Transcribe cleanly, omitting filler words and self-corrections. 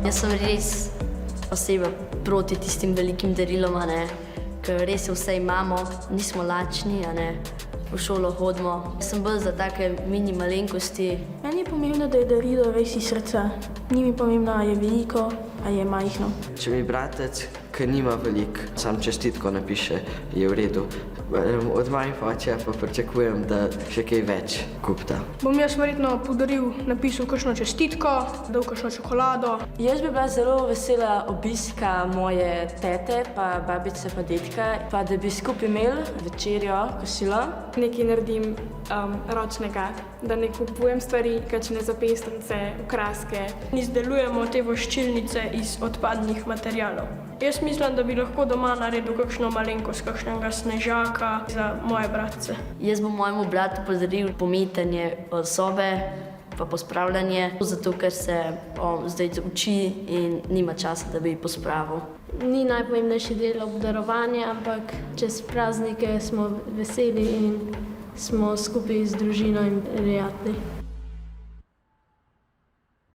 Jaz sem res oseba proti tistim velikim darilom, ker res vse imamo, nismo lačni, v šolo hodimo. Sem bolj za take mini malenkosti. Meni je pomembno, da je darilo res iz srca. Ni mi pomembno, a je veliko, a je majhno. Če mi bratec, ki nima veliko, sam čestitko napiše, je v redu. Od mojih očev pa pričakujem, da še kaj več kupta. Bom jaz verjetno podaril, napisal kakšno čestitko, dal kakšno čokolado. Jaz bi bila zelo vesela obiska moje tete, pa babice, pa dedka, pa da bi skupaj imeli večerjo, kosilo. Nekaj naredim ročnega, da ne kupujem stvari, kakšne zapestnice, okraske. Izdelujemo te voščilnice iz odpadnih materialov. Jaz mislim, da bi lahko doma naredil kakšno malenkost, kakšnega snežaka za moje bratce. Jaz bom mojemu bratu podaril pometanje sobe, pa pospravljanje, zato ker se on zdaj uči in nima časa, da bi pospravil. Ni najpomembnejši del obdarovanja, ampak čez praznike smo veseli in smo skupaj z družino in prijatelji.